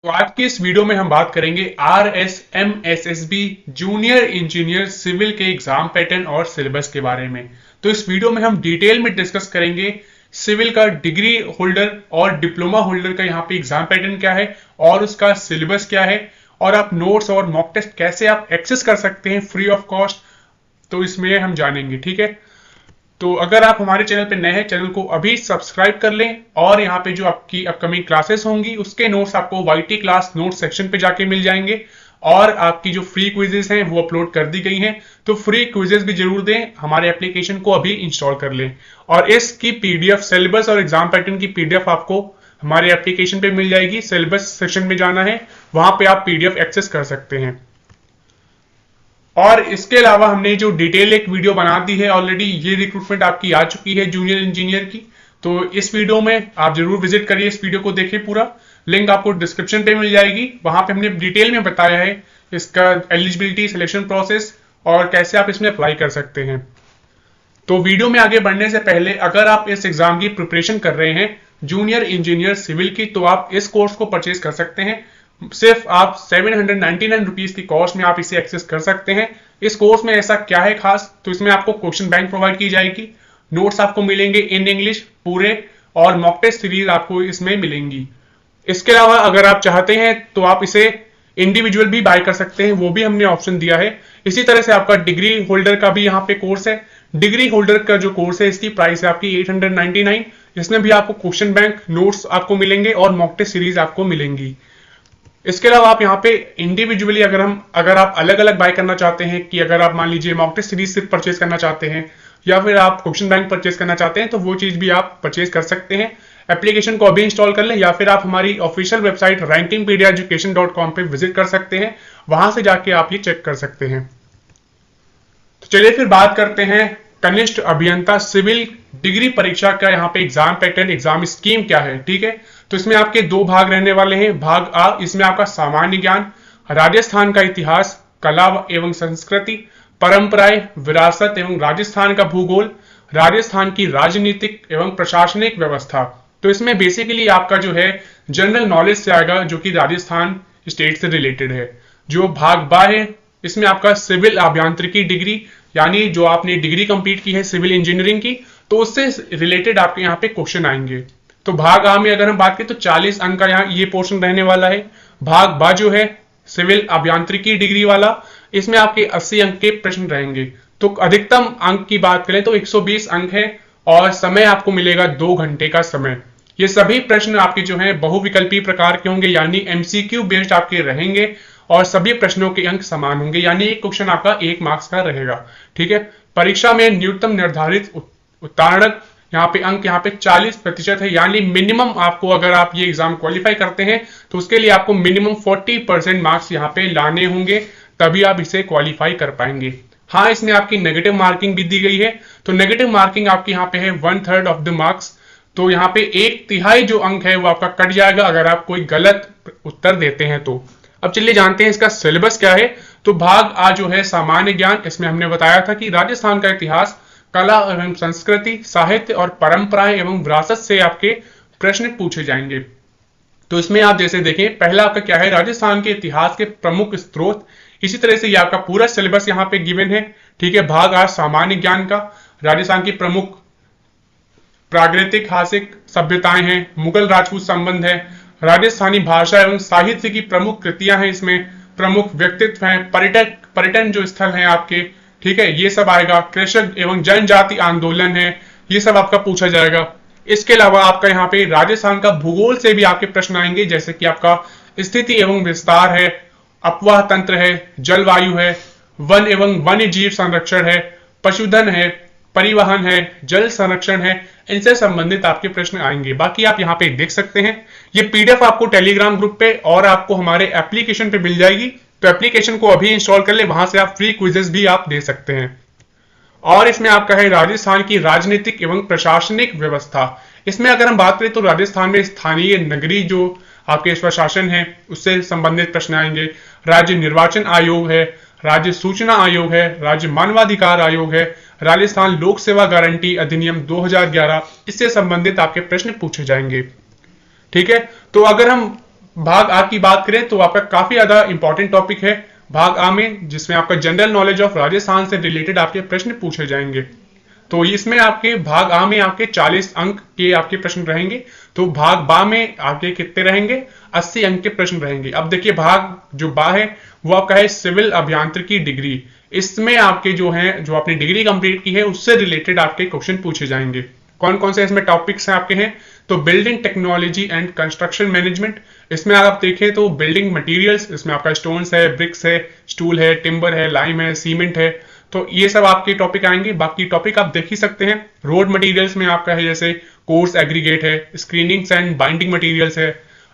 तो आज की इस वीडियो में हम बात करेंगे RSMSSB जूनियर इंजीनियर सिविल के एग्जाम पैटर्न और सिलेबस के बारे में। तो इस वीडियो में हम डिटेल में डिस्कस करेंगे सिविल का डिग्री होल्डर और डिप्लोमा होल्डर का यहाँ पे एग्जाम पैटर्न क्या है और उसका सिलेबस क्या है, और आप नोट्स और मॉक टेस्ट कैसे आप एक्सेस कर सकते हैं फ्री ऑफ कॉस्ट, तो इसमें हम जानेंगे। ठीक है, तो अगर आप हमारे चैनल पे नए हैं, चैनल को अभी सब्सक्राइब कर लें, और यहाँ पे जो आपकी अपकमिंग क्लासेस होंगी उसके नोट्स आपको वाईटी क्लास नोट सेक्शन पे जाके मिल जाएंगे, और आपकी जो फ्री क्विजेस हैं वो अपलोड कर दी गई हैं। तो फ्री क्विजेस भी जरूर दें, हमारे एप्लीकेशन को अभी इंस्टॉल कर लें, और इसकी पीडीएफ सिलेबस और एग्जाम पैटर्न की पीडीएफ आपको हमारे एप्लीकेशन पे मिल जाएगी। सिलेबस सेक्शन में जाना है, वहां पे आप पीडीएफ एक्सेस कर सकते हैं। और इसके अलावा हमने जो डिटेल एक वीडियो बना दी है ऑलरेडी, ये रिक्रूटमेंट आपकी आ चुकी है जूनियर इंजीनियर की। तो इस वीडियो में आप जरूर विजिट करिए, इस वीडियो को देखिए पूरा, लिंक आपको डिस्क्रिप्शन पे मिल जाएगी। वहां पे हमने डिटेल में बताया है इसका एलिजिबिलिटी, सिलेक्शन प्रोसेस और कैसे आप इसमें अप्लाई कर सकते हैं। तो वीडियो में आगे बढ़ने से पहले, अगर आप इस एग्जाम की प्रिपरेशन कर रहे हैं जूनियर इंजीनियर सिविल की, तो आप इस कोर्स को परचेज कर सकते हैं। सिर्फ आप 799 रुपीज की कॉस्ट में आप इसे एक्सेस कर सकते हैं। इस कोर्स में ऐसा क्या है खास, तो इसमें आपको क्वेश्चन बैंक प्रोवाइड की जाएगी, नोट्स आपको मिलेंगे इन इंग्लिश पूरे, और मॉक टेस्ट सीरीज आपको इसमें मिलेंगी। इसके अलावा अगर आप चाहते हैं तो आप इसे इंडिविजुअल भी बाय कर सकते हैं, वो भी हमने ऑप्शन दिया है। इसी तरह से आपका डिग्री होल्डर का भी यहाँ पे कोर्स है। डिग्री होल्डर का जो कोर्स है इसकी प्राइस है आपकी 899। इसमें भी आपको क्वेश्चन बैंक, नोट्स आपको मिलेंगे और मॉक टेस्ट सीरीज आपको मिलेंगी। इसके अलावा आप यहाँ पे इंडिविजुअली अगर आप अलग अलग बाय करना चाहते हैं, कि अगर आप मान लीजिए मॉक टेस्ट सीरीज सिर्फ परचेज करना चाहते हैं या फिर आप क्वेश्चन बैंक परचेज करना चाहते हैं, तो वो चीज भी आप परचेज कर सकते हैं। एप्लीकेशन को अभी इंस्टॉल कर लें, या फिर आप हमारी ऑफिशियल वेबसाइट rankingpediaeducation.com पे विजिट कर सकते हैं, वहां से जाके आप ये चेक कर सकते हैं। तो चलिए फिर बात करते हैं कनिष्ठ अभियंता सिविल डिग्री परीक्षा का यहाँ पे एग्जाम पैटर्न, एग्जाम स्कीम क्या है। ठीक है, तो इसमें आपके दो भाग रहने वाले हैं। भाग आ, इसमें आपका सामान्य ज्ञान, राजस्थान का इतिहास, कला एवं संस्कृति, परंपराएं, विरासत एवं राजस्थान का भूगोल, राजस्थान की राजनीतिक एवं प्रशासनिक व्यवस्था। तो इसमें बेसिकली आपका जो है जनरल नॉलेज से आएगा, जो कि राजस्थान स्टेट से रिलेटेड है। जो भाग बा है, इसमें आपका सिविल अभियांत्रिकी डिग्री, यानी जो आपने डिग्री कंप्लीट की है सिविल इंजीनियरिंग की, तो उससे रिलेटेड आपके यहाँ पे क्वेश्चन आएंगे। तो भाग आ में अगर हम बात करें तो 40 अंक का यहाँ ये पोर्शन रहने वाला है। भाग बा जो है सिविल अभियांत्रिकी डिग्री वाला, इसमें आपके 80 अंक के प्रश्न रहेंगे। तो अधिकतम अंक की बात करें तो 120 अंक है, और समय आपको मिलेगा 2 घंटे का समय। ये सभी प्रश्न आपके जो है बहुविकल्पी प्रकार के होंगे, यानी एमसीक्यू बेस्ड आपके रहेंगे, और सभी प्रश्नों के अंक समान होंगे, यानी एक क्वेश्चन आपका 1 मार्क्स का रहेगा। ठीक है, परीक्षा में न्यूनतम निर्धारित उत्तीर्ण यहाँ पे अंक यहाँ पे 40% है, यानी मिनिमम आपको, अगर आप ये एग्जाम क्वालिफाई करते हैं तो उसके लिए आपको मिनिमम 40% मार्क्स यहाँ पे लाने होंगे, तभी आप इसे क्वालिफाई कर पाएंगे। हाँ, इसमें आपकी नेगेटिव मार्किंग भी दी गई है। तो नेगेटिव मार्किंग आपकी यहाँ पे है 1/3 ऑफ द मार्क्स। तो यहाँ पे 1/3 जो अंक है वो आपका कट जाएगा अगर आप कोई गलत उत्तर देते हैं तो। अब चलिए जानते हैं इसका सिलेबस क्या है। तो भाग आ जो है सामान्य ज्ञान, इसमें हमने बताया था कि राजस्थान का इतिहास, कला एवं संस्कृति, साहित्य और परंपराएं एवं विरासत से आपके प्रश्न पूछे जाएंगे। तो इसमें आप जैसे देखें, पहला आपका क्या है, राजस्थान के इतिहास के प्रमुख स्रोत। इसी तरह से ये आपका पूरा सिलेबस यहाँ पे गिवन है। ठीक है, भाग आ सामान्य ज्ञान का, राजस्थान की प्रमुख प्रागैतिहासिक सभ्यताएं हैं, मुगल राजपूत संबंध है, राजस्थानी भाषा एवं साहित्य की प्रमुख कृतियां हैं, इसमें प्रमुख व्यक्तित्व हैं, पर्यटन जो स्थल हैं आपके। ठीक है, ये सब आएगा। कृषक एवं जनजाति आंदोलन है, ये सब आपका पूछा जाएगा। इसके अलावा आपका यहाँ पे राजस्थान का भूगोल से भी आपके प्रश्न आएंगे, जैसे कि आपका स्थिति एवं विस्तार है, अपवाह तंत्र है, जलवायु है, वन एवं वन्य जीव संरक्षण है, पशुधन है, परिवहन है, जल संरक्षण है, इनसे संबंधित आपके प्रश्न आएंगे। बाकी आप यहाँ पे देख सकते हैं। ये पीडीएफ आपको टेलीग्राम ग्रुप पे और आपको हमारे एप्लीकेशन पे मिल जाएगी। तो एप्लीकेशन को अभी इंस्टॉल कर ले, वहां से आप फ्री क्विजेस भी आप दे सकते हैं। और इसमें आपका है राजस्थान की राजनीतिक एवं प्रशासनिक व्यवस्था। इसमें अगर हम बात करें तो राजस्थान में स्थानीय नगरीय जो आपके प्रशासन है उससे संबंधित प्रश्न आएंगे। राज्य निर्वाचन आयोग है, राज्य सूचना आयोग है, राज्य मानवाधिकार आयोग है, राजस्थान लोक सेवा गारंटी अधिनियम 2011, इससे संबंधित आपके प्रश्न पूछे जाएंगे। ठीक है, तो अगर हम भाग आ की बात करें तो आपका काफी ज्यादा इंपॉर्टेंट टॉपिक है भाग आ में, जिसमें आपका जनरल नॉलेज ऑफ राजस्थान से रिलेटेड आपके प्रश्न पूछे जाएंगे। तो इसमें आपके भाग आ में आपके 40 अंक के आपके प्रश्न रहेंगे। तो भाग बा में आपके कितने रहेंगे? 80 अंक के प्रश्न रहेंगे। अब देखिए भाग जो बा है वो आपका है सिविल अभियांत्रिकी डिग्री। इसमें आपके जो है, जो आपने डिग्री कंप्लीट की है उससे रिलेटेड आपके क्वेश्चन पूछे जाएंगे। कौन कौन से इसमें टॉपिक्स हैं आपके हैं? तो building technology and construction management, इसमें अगर आप देखें तो बिल्डिंग मटेरियल्स, इसमें आपका स्टोन्स है, ब्रिक्स है, स्टूल है, टिम्बर है, लाइम है, सीमेंट है, तो ये सब आपके टॉपिक आएंगे। बाकी टॉपिक आप देख ही सकते हैं। रोड मटेरियल्स में आपका है जैसे कोर्स एग्रीगेट है, स्क्रीनिंग्स एंड बाइंडिंग मटेरियल्स है।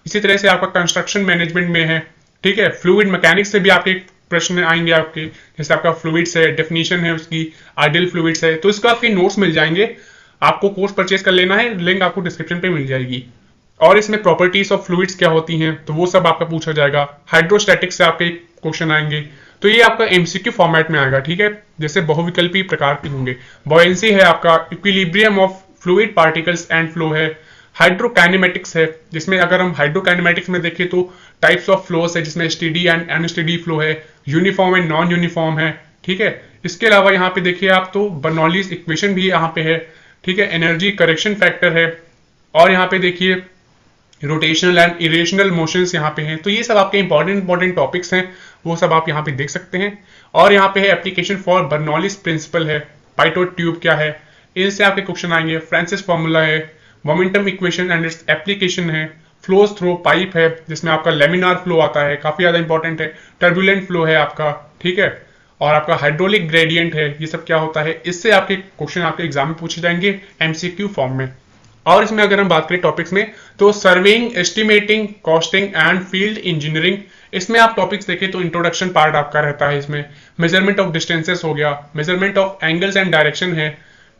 इसी तरह से आपका कंस्ट्रक्शन मैनेजमेंट में है, ठीक है। फ्लूइड मैकेनिक्स से भी आपके प्रश्न आएंगे आपके, जैसे आपका फ्लूइड्स है, डेफिनेशन है उसकी, आइडियल फ्लूइड्स है। तो इसका आपके नोट्स मिल जाएंगे। आपको कोर्स परचेज कर लेना है, लिंक आपको डिस्क्रिप्शन पे मिल जाएगी। और इसमें प्रॉपर्टीज ऑफ फ्लूइड्स क्या होती हैं तो वो सब आपका पूछा जाएगा। हाइड्रोस्टैटिक्स से आपके क्वेश्चन आएंगे। तो ये आपका एमसीक्यू फॉर्मेट में आएगा, ठीक है, जैसे बहुविकल्पी प्रकार के होंगे। बॉयंसी है आपका, equilibrium of fluid particles and flow है। हाइड्रोकाइनेमेटिक्स है, जिसमें अगर हम हाइड्रोकाइनेमेटिक्स में देखें तो टाइप्स ऑफ फ्लोस है, जिसमें स्टेडी एंड अनस्टेडी फ्लो है, यूनिफॉर्म एंड नॉन यूनिफॉर्म है, ठीक है। इसके अलावा यहाँ पे देखिए आप तो बर्नौलीज इक्वेशन भी यहाँ पे है, ठीक है। एनर्जी करेक्शन फैक्टर है, और यहाँ पे देखिए रोटेशनल एंड इरेशनल मोशंस यहाँ पे हैं। तो ये सब आपके इंपॉर्टेंट टॉपिक्स हैं, वो सब आप यहाँ पे देख सकते हैं। और यहाँ पे है एप्लीकेशन फॉर बर्नौलीज प्रिंसिपल है, पाइटोट ट्यूब क्या है, इनसे आपके क्वेश्चन आएंगे। फ्रांसिस फॉर्मूला है, momentum equation and its application है, फ्लोज थ्रू पाइप है, जिसमें आपका लेमिनार फ्लो आता है, काफी ज्यादा इंपॉर्टेंट है। टर्बुलेंट फ्लो है आपका, ठीक है। और आपका हाइड्रोलिक ग्रेडियंट है, ये सब क्या होता है, इससे आपके क्वेश्चन आपके एग्जाम में पूछे जाएंगे एमसीक्यू फॉर्म में। और इसमें अगर हम बात करें टॉपिक्स में तो surveying, estimating, costing and field engineering, इसमें आप टॉपिक्स देखें तो इंट्रोडक्शन पार्ट आपका रहता है। इसमें मेजरमेंट ऑफ डिस्टेंसेस हो गया, measurement of angles and direction है,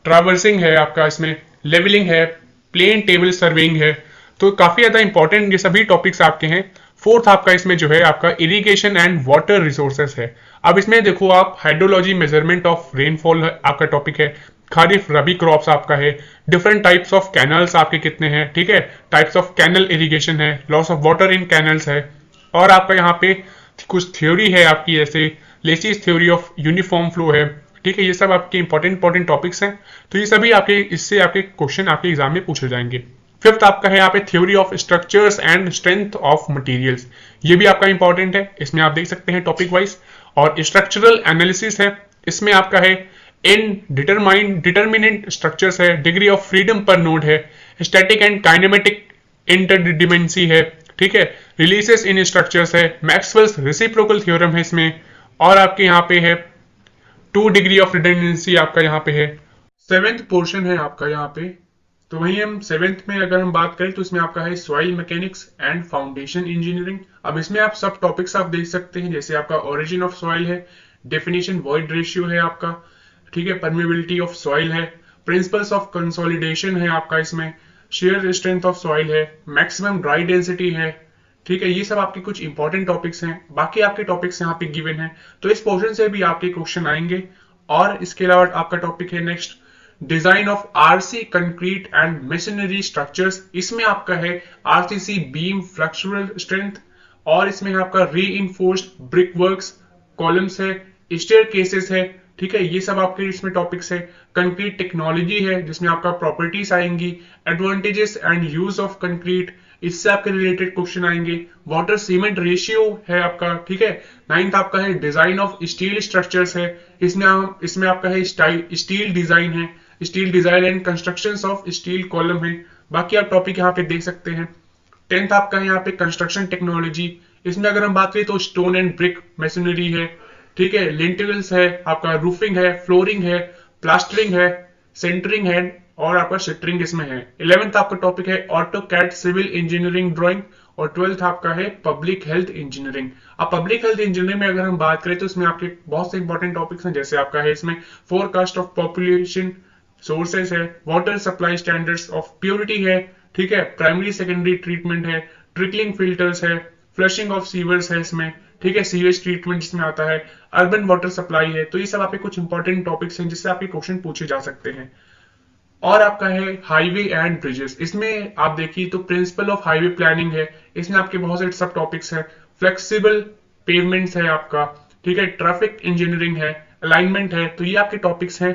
ट्रावर्सिंग है आपका, इसमें लेवलिंग है, प्लेन टेबल सर्वेइंग है। तो काफी ज्यादा इंपॉर्टेंट ये सभी टॉपिक्स आपके हैं। फोर्थ आपका इसमें जो है आपका इरिगेशन एंड वाटर रिसोर्सेस है। अब इसमें देखो आप हाइड्रोलॉजी, मेजरमेंट ऑफ रेनफॉल आपका टॉपिक है, खरीफ रबी क्रॉप्स आपका है, डिफरेंट टाइप्स ऑफ कैनल्स आपके कितने हैं, ठीक है, टाइप्स ऑफ कैनल इरिगेशन है, loss of water in canals है। और आपका यहाँ पे कुछ थ्योरी है आपकी, जैसे laces theory of uniform flow है, ठीक है। ये सब आपके इंपॉर्टेंट टॉपिक्स हैं। तो ये सभी आपके इससे आपके क्वेश्चन आपके एग्जाम में पूछे जाएंगे। फिफ्थ आपका है यहाँ पे theory of structures and strength of materials, ये भी आपका इंपॉर्टेंट है, इसमें आप देख सकते हैं टॉपिक वाइज। और स्ट्रक्चरल एनालिसिस है, इसमें आपका है इन डिटरमिनेंट स्ट्रक्चर्स है, डिग्री ऑफ फ्रीडम पर नोड है, स्टैटिक एंड काइनेमेटिक इंटरडिमेंसी है, ठीक है, रिलीजेस इन स्ट्रक्चर्स है, मैक्सवेल्स रेसिप्रोकल थ्योरम है इसमें। और आपके यहाँ पे है 2 डिग्री ऑफ रिडंडेंसी आपका यहाँ पे है। सेवेंथ पोर्शन है आपका यहाँ पे। तो वहीं हम सेवेंथ में अगर हम बात करें तो इसमें आपका है soil mechanics and foundation engineering. अब इसमें आप सब टॉपिक्स आप देख सकते हैं, जैसे आपका ओरिजिन ऑफ सॉइल है, डेफिनेशन वॉइड रेशियो है आपका, ठीक है, परमेबिलिटी ऑफ सॉइल है, प्रिंसिपल्स ऑफ कंसोलिडेशन है आपका, इसमें शेयर स्ट्रेंथ ऑफ सॉइल है, मैक्सिमम ड्राई डेंसिटी है, ठीक है। ये सब आपके कुछ इंपॉर्टेंट टॉपिक्स हैं। बाकी आपके टॉपिक्स यहाँ पे गिवन है, तो इस पोर्शन से भी आपके क्वेश्चन आएंगे। और इसके अलावा आपका टॉपिक है next design of RC concrete and machinery structures. इसमें आपका है आरसीसी बीम फ्लेक्सुरल स्ट्रेंथ, और इसमें आपका रीइंफोर्स्ड ब्रिक वर्क्स, कॉलम्स है, स्टेयरकेसेस है, ठीक है। ये सब आपके इसमें टॉपिक्स है। कंक्रीट टेक्नोलॉजी है, जिसमें आपका प्रॉपर्टीज आएंगी, advantages and use of concrete, इससे आपके रिलेटेड क्वेश्चन आएंगे। वाटर सीमेंट रेशियो है आपका, ठीक है। 9th आपका है डिजाइन ऑफ स्टील स्ट्रक्चर्स है, इसमें आपका है स्टील डिजाइन है, steel design and constructions of steel column है। बाकी आप टॉपिक यहाँ पे देख सकते हैं। 10th आपका है यहाँ पे कंस्ट्रक्शन टेक्नोलॉजी, इसमें अगर हम बात करें तो स्टोन एंड ब्रिक मशीनरी है, ठीक है, लिंटल्स है आपका, रूफिंग है, फ्लोरिंग है, प्लास्टरिंग है, सेंटरिंग है, और आपका शटरिंग इसमें है। 11th आपका टॉपिक है ऑटोकैड सिविल इंजीनियरिंग ड्राइंग, और 12th आपका है पब्लिक हेल्थ इंजीनियरिंग। अब पब्लिक हेल्थ इंजीनियरिंग में अगर हम बात करें तो इसमें आपके बहुत से इंपॉर्टेंट टॉपिक्स हैं, जैसे आपका है इसमें फोरकास्ट ऑफ पॉपुलेशन, सोर्सेस है, water supply standards of purity है, ठीक है, प्राइमरी सेकेंडरी ट्रीटमेंट है, ट्रिकलिंग फिल्टर्स है, फ्लशिंग ऑफ सीवर्स है इसमें, ठीक है, सीवेज ट्रीटमेंट इसमें आता है, अर्बन वाटर सप्लाई है। तो ये सब आपके कुछ इंपॉर्टेंट टॉपिक्स हैं जिससे आपके क्वेश्चन पूछे जा सकते हैं। और आपका है हाईवे एंड ब्रिजेस। इसमें आप देखिए तो प्रिंसिपल ऑफ हाईवे प्लानिंग है, इसमें आपके बहुत सारे सब टॉपिक्स हैं। फ्लेक्सिबल पेवमेंट्स है आपका, ठीक है, ट्रैफिक इंजीनियरिंग है, अलाइनमेंट है, तो ये आपके टॉपिक्स हैं,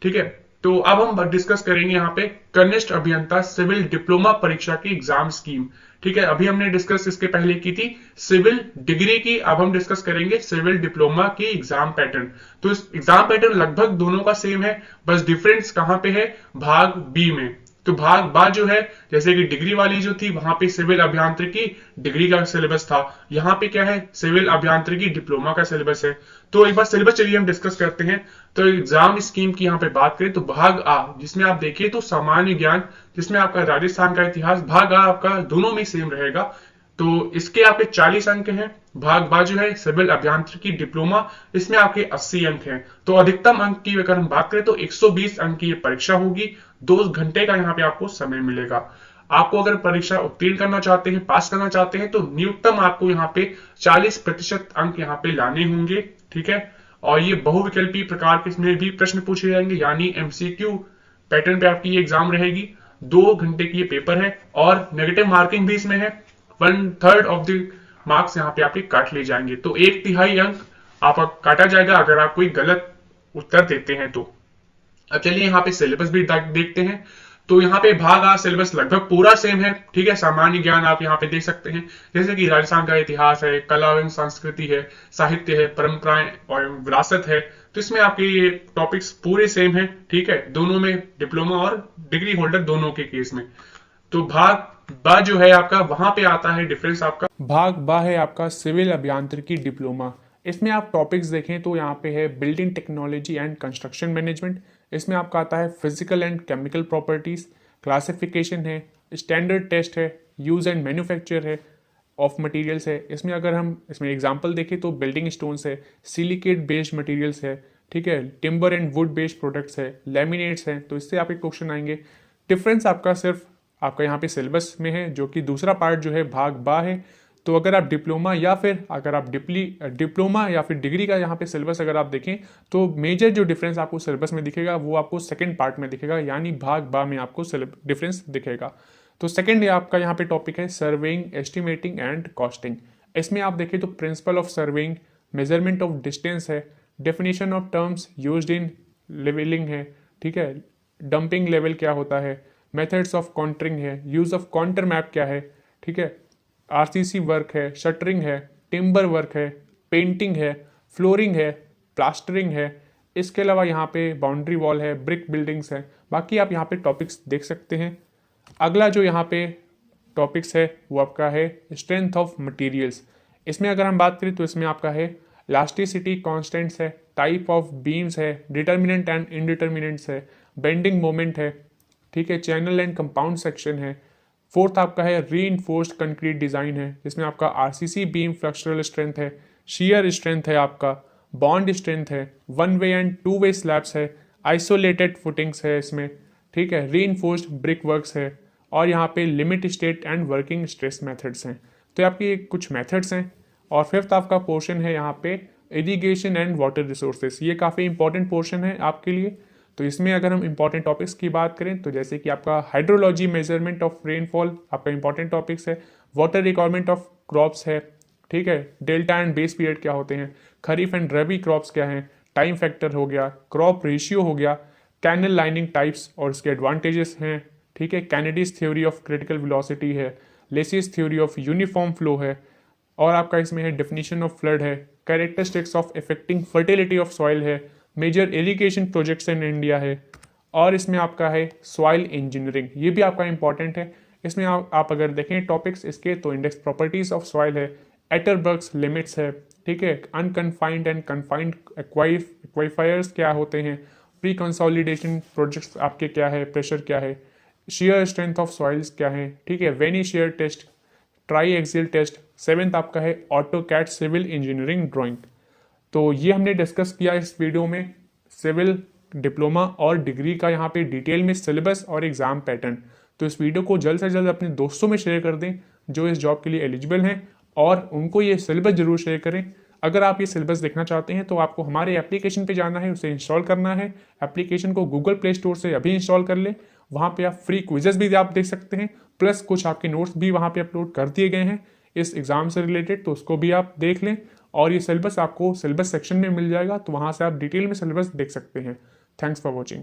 ठीक है। तो अब हम डिस्कस करेंगे यहाँ पे कनिष्ठ अभियंता सिविल डिप्लोमा परीक्षा की एग्जाम स्कीम, ठीक है। अभी हमने डिस्कस इसके पहले की थी सिविल डिग्री की, अब हम डिस्कस करेंगे सिविल डिप्लोमा की एग्जाम पैटर्न। तो इस एग्जाम पैटर्न लगभग दोनों का सेम है, बस डिफरेंस कहां पे है, भाग बी में। तो भाग बा जो है, जैसे कि डिग्री वाली जो थी वहां पे सिविल अभियांत्रिकी डिग्री का सिलेबस था, यहाँ पे क्या है, सिविल अभियांत्रिकी डिप्लोमा का सिलेबस है। तो एक बार सिलेबस चलिए हम डिस्कस करते हैं। तो एग्जाम स्कीम की यहाँ पे बात करें तो भाग आ, जिसमें आप देखिए तो सामान्य ज्ञान, जिसमें आपका राजस्थान का इतिहास, भाग आ आपका दोनों में सेम रहेगा। तो इसके आपके 40 अंक हैं। भाग बा जो है सिविल अभियांत्रिकी डिप्लोमा, इसमें आपके 80 अंक हैं। तो अधिकतम अंक की अगर हम बात करें तो 120 अंक की ये परीक्षा होगी। 2 घंटे का यहाँ पे आपको समय मिलेगा। आपको अगर परीक्षा उत्तीर्ण करना चाहते हैं, पास करना चाहते हैं, तो न्यूनतम आपको यहाँ पे 40% अंक यहाँ पे लाने होंगे, ठीक है। और ये बहुविकल्पी प्रकार के इसमें भी प्रश्न पूछे जाएंगे, यानी एमसीक्यू पैटर्न पे आपकी ये एग्जाम रहेगी। 2 घंटे की ये पेपर है और नेगेटिव मार्किंग भी इसमें है। 1/3 ऑफ द मार्क्स यहाँ पे आपके काट लिए जाएंगे, तो 1/3 अंक आप काटा जाएगा अगर आप कोई गलत उत्तर देते हैं तो। अब चलिए यहाँ पे सिलेबस भी देखते हैं। तो यहाँ पे भाग आ सिलेबस लगभग पूरा सेम है, ठीक है। सामान्य ज्ञान आप यहाँ पे देख सकते हैं, जैसे कि राजस्थान का इतिहास है, कला एवं संस्कृति है, साहित्य है, परंपराएं और विरासत है। तो इसमें आपके ये टॉपिक्स पूरे सेम है, ठीक है, दोनों में, डिप्लोमा और डिग्री होल्डर दोनों के केस में। तो भाग बा जो है आपका, वहां पे आता है डिफरेंस आपका, भाग बा है आपका सिविल अभियांत्रिकी डिप्लोमा। इसमें आप टॉपिक्स देखें तो यहाँ पे है building technology and construction management. इसमें आपका आता है physical and chemical properties, classification है, स्टैंडर्ड टेस्ट है, यूज एंड मैन्युफैक्चर है ऑफ मटेरियल्स है। इसमें अगर हम इसमें एग्जांपल देखें तो बिल्डिंग स्टोन्स है, सिलिकेट बेस्ड मटेरियल्स है, ठीक है, timber and would based products है, लैमिनेट्स हैं। तो इससे आपके क्वेश्चन आएंगे। डिफरेंस आपका सिर्फ आपका यहाँ पे सिलेबस में है, जो कि दूसरा पार्ट जो है भाग बा है। तो अगर आप डिप्लोमा या फिर अगर आप डिप्लोमा या फिर डिग्री का यहाँ पे सिलेबस अगर आप देखें तो मेजर जो डिफरेंस आपको सिलेबस में दिखेगा वो आपको सेकंड पार्ट में दिखेगा, यानी भाग बा में आपको डिफरेंस दिखेगा। तो सेकंड आपका यहाँ पे टॉपिक है सर्वेइंग, एस्टिमेटिंग एंड कॉस्टिंग। इसमें आप देखें तो principal of surveying, measurement of distance है, definition of terms used in levelling है, ठीक है, डंपिंग लेवल क्या होता है, मेथड्स ऑफ कॉन्टरिंग है, यूज ऑफ कॉन्टर मैप क्या है, ठीक है, आरसीसी वर्क है, शटरिंग है, टिम्बर वर्क है, पेंटिंग है, फ्लोरिंग है, प्लास्टरिंग है। इसके अलावा यहाँ पे बाउंड्री वॉल है, ब्रिक बिल्डिंग्स है। बाकी आप यहाँ पे टॉपिक्स देख सकते हैं। अगला जो यहाँ पे टॉपिक्स है वो आपका है स्ट्रेंथ ऑफ मटेरियल्स। इसमें अगर हम बात करें तो इसमें आपका है इलास्टिसिटी कॉन्स्टेंट्स है, टाइप ऑफ बीम्स है, डिटर्मिनेंट एंड इनडिटर्मिनेंट्स है, बेंडिंग मोमेंट है, ठीक है, चैनल एंड कंपाउंड सेक्शन है। फोर्थ आपका है रीइंफोर्स्ड कंक्रीट डिजाइन है, जिसमें आपका आरसीसी बीम फ्लक्चरल स्ट्रेंथ है, शियर स्ट्रेंथ है, आपका बॉन्ड स्ट्रेंथ है, one way and two way slabs है, आइसोलेटेड फुटिंग्स है इसमें, ठीक है, रीइंफोर्स्ड ब्रिक वर्क्स है, और यहाँ पे limit state and working stress methods हैं। तो आपकी कुछ मेथड्स हैं। और फिफ्थ आपका पोर्शन है यहाँ पे इरिगेशन एंड वाटर रिसोर्सेज। ये काफ़ी इंपॉर्टेंट पोर्शन है आपके लिए। तो इसमें अगर हम इंपॉर्टेंट टॉपिक्स की बात करें तो जैसे कि आपका हाइड्रोलॉजी, मेजरमेंट ऑफ रेनफॉल आपका इंपॉर्टेंट टॉपिक्स है, वाटर रिक्वायरमेंट ऑफ क्रॉप्स है, ठीक है, डेल्टा एंड बेस पीरियड क्या होते हैं, खरीफ एंड रबी क्रॉप्स क्या हैं, टाइम फैक्टर हो गया, क्रॉप रेशियो हो गया, कैनल लाइनिंग टाइप्स और इसके एडवांटेजेस हैं, ठीक है, Kennedy's theory of critical velocity है, Lacey's theory of uniform flow है, और आपका इसमें है डेफिनेशन ऑफ फ्लड है, characteristics of affecting fertility of soil है, major irrigation projects in India है, और इसमें आपका है सॉइल इंजीनियरिंग। ये भी आपका इंपॉर्टेंट है। इसमें आप अगर देखें टॉपिक्स इसके तो इंडेक्स प्रॉपर्टीज ऑफ सॉइल है, एटरबर्ग्स लिमिट्स है, ठीक है, अनकन्फाइंड एंड कन्फाइंड एक्वाइफायर्स क्या होते हैं, प्री कंसोलिडेशन प्रोजेक्ट्स आपके क्या है, प्रेशर क्या है, शेयर स्ट्रेंथ ऑफ सॉइल्स क्या है, ठीक है, vane shear test, triaxial test. Seventh आपका है ऑटोकैड सिविल इंजीनियरिंग ड्राइंग। तो ये हमने डिस्कस किया इस वीडियो में सिविल डिप्लोमा और डिग्री का यहाँ पे डिटेल में सिलेबस और एग्जाम पैटर्न। तो इस वीडियो को जल्द से जल्द अपने दोस्तों में शेयर कर दें जो इस जॉब के लिए एलिजिबल हैं, और उनको ये सिलेबस जरूर शेयर करें। अगर आप ये सिलेबस देखना चाहते हैं तो आपको हमारे एप्लीकेशन पे जाना है, उसे इंस्टॉल करना है। एप्लीकेशन को गूगल प्ले स्टोर से अभी इंस्टॉल कर लें। वहाँ पे आप फ्री क्विजेस भी आप देख सकते हैं, प्लस कुछ आपके नोट्स भी वहाँ पे अपलोड कर दिए गए हैं इस एग्ज़ाम से रिलेटेड, तो उसको भी आप देख लें। और ये सिलेबस आपको सिलेबस सेक्शन में मिल जाएगा, तो वहाँ से आप डिटेल में सिलेबस देख सकते हैं। Thanks for watching.